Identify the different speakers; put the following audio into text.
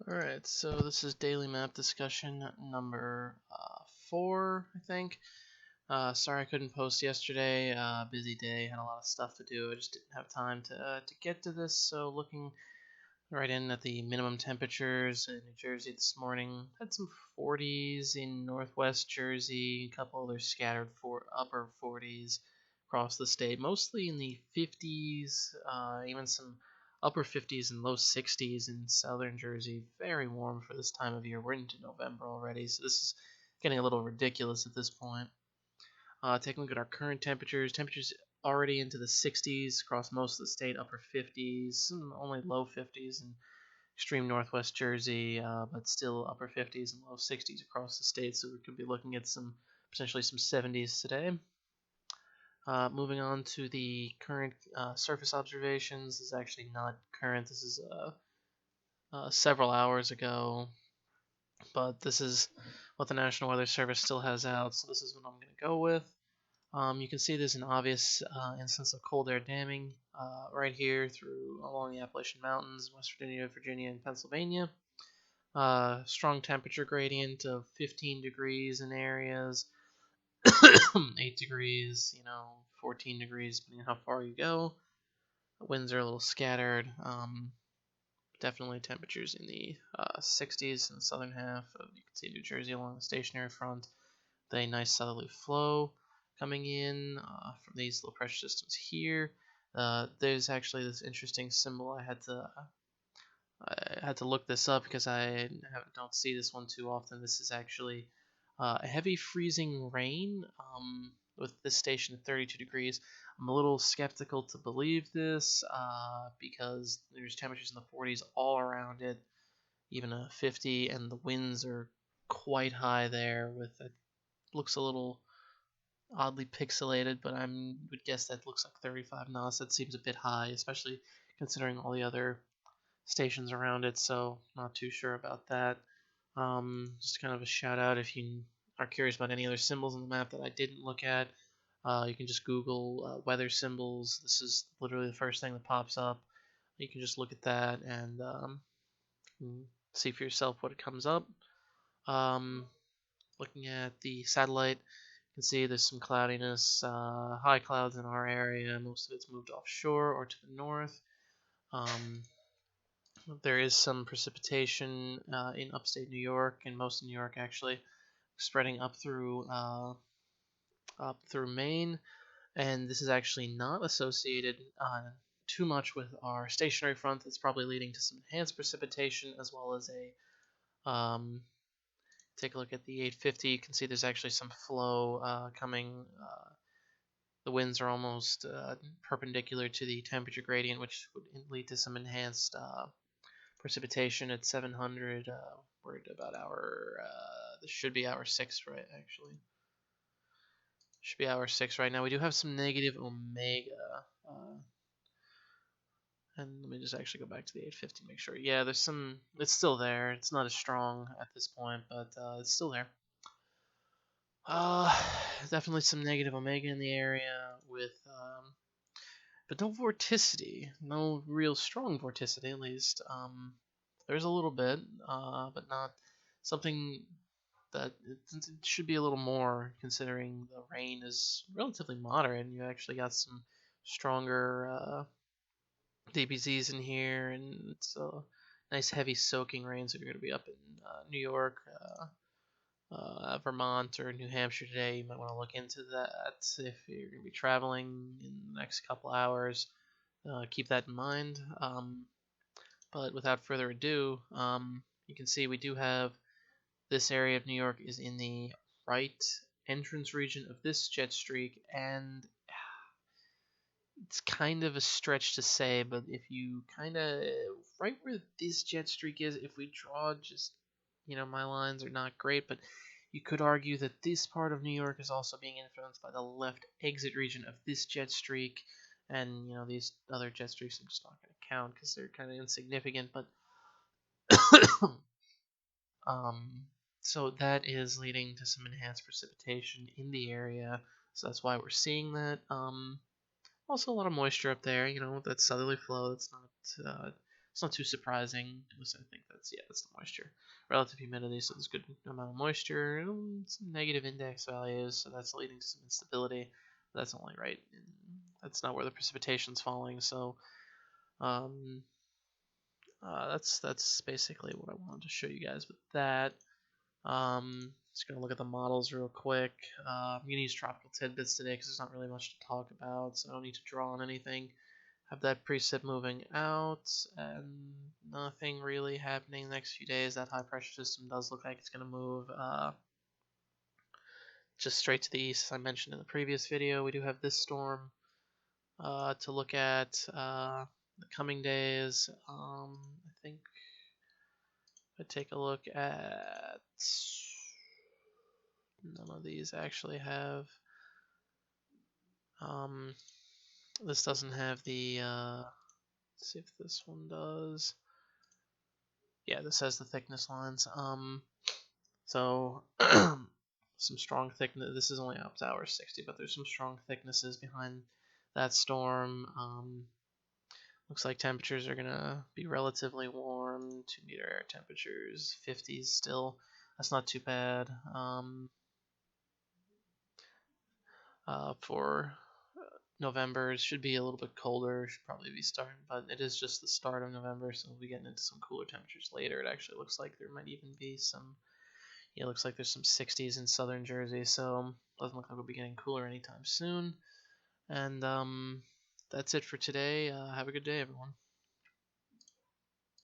Speaker 1: Alright, so this is daily map discussion number 4, I think. Sorry I couldn't post yesterday. Busy day, had a lot of stuff to do. I just didn't have time to get to this. So looking right in at the minimum temperatures in New Jersey this morning, had some 40s in northwest Jersey, a couple other scattered upper 40s across the state, mostly in the 50s, even some upper 50s and low 60s in southern Jersey. Very warm for this time of year. We're into November already, so this is getting a little ridiculous at this point. Taking a look at our current temperatures. Temperatures already into the 60s across most of the state, upper 50s, only low 50s in extreme northwest Jersey, but still upper 50s and low 60s across the state. So we could be looking at potentially some 70s today. Moving on to the current surface observations. This is actually not current. This is several hours ago, but this is what the National Weather Service still has out, so this is what I'm going to go with. You can see there's an obvious instance of cold air damming right here along the Appalachian Mountains, West Virginia, and Pennsylvania. Strong temperature gradient of 15 degrees in areas, 8 degrees, 14 degrees, depending on how far you go. Winds are a little scattered. Definitely temperatures in the 60s in the southern half. You can see New Jersey along the stationary front. A nice southerly flow coming in from these low pressure systems here. There's actually this interesting symbol. I had to look this up because I don't see this one too often. This is actually a heavy freezing rain with this station at 32 degrees. I'm a little skeptical to believe this because there's temperatures in the 40s all around it, even a 50, and the winds are quite high there. It looks a little oddly pixelated, but I would guess that looks like 35 knots. That seems a bit high, especially considering all the other stations around it, so not too sure about that. Just kind of a shout out if you are curious about any other symbols on the map that I didn't look at. You can just Google weather symbols. This is literally the first thing that pops up. You can just look at that and see for yourself what it comes up. Looking at the satellite, you can see there's some cloudiness, high clouds in our area. Most of it's moved offshore or to the north. There is some precipitation in upstate New York, and most of New York actually, spreading up through Maine, and this is actually not associated too much with our stationary front. That's probably leading to some enhanced precipitation as well as take a look at the 850. You can see there's actually some flow coming. The winds are almost perpendicular to the temperature gradient, which would lead to some enhanced precipitation at 700. We're at about this should be hour 6, right? Actually, should be hour 6 right now. We do have some negative omega. And let me just actually go back to the 850, make sure. Yeah, there's some. It's still there. It's not as strong at this point, but it's still there. Uh, Definitely some negative omega in the area but no vorticity, no real strong vorticity at least. There's a little bit, but not something that it should be a little more considering the rain is relatively moderate and you actually got some stronger DBZs in here, and it's a nice heavy soaking rain. So if you're going to be up in New York, Vermont, or New Hampshire today, you might want to look into that if you're going to be traveling in the next couple hours. Keep that in mind. But without further ado, you can see we do have this area of New York is in the right entrance region of this jet streak, and it's kind of a stretch to say, but if you kind of right where this jet streak is, if we draw just, my lines are not great, but you could argue that this part of New York is also being influenced by the left exit region of this jet streak, and these other jet streaks I'm just not going to count because they're kind of insignificant, but so that is leading to some enhanced precipitation in the area, so that's why we're seeing that. Also a lot of moisture up there, that southerly flow that's not it's not too surprising. At least I think that's the moisture. Relative humidity, so there's good amount of moisture. Some negative index values, so that's leading to some instability. But that's only right. That's not where the precipitation's falling. So that's basically what I wanted to show you guys with that. Just gonna look at the models real quick. I'm gonna use tropical tidbits today because there's not really much to talk about, so I don't need to draw on anything. Have that precip moving out, and nothing really happening the next few days. That high pressure system does look like it's gonna move just straight to the east, as I mentioned in the previous video. We do have this storm to look at the coming days. I think I take a look at none of these actually have. This doesn't have the. Let's see if this one does. Yeah, this has the thickness lines. So some strong thickness. This is only up to hour 60, but there's some strong thicknesses behind that storm. Looks like temperatures are gonna be relatively warm. 2-meter air temperatures, 50s still. That's not too bad. For November, it should be a little bit colder. Should probably be starting, but it is just the start of November, so we'll be getting into some cooler temperatures later. It actually looks like there might even be some. Yeah, it looks like there's some 60s in southern Jersey, so doesn't look like we'll be getting cooler anytime soon. And that's it for today. Have a good day, everyone.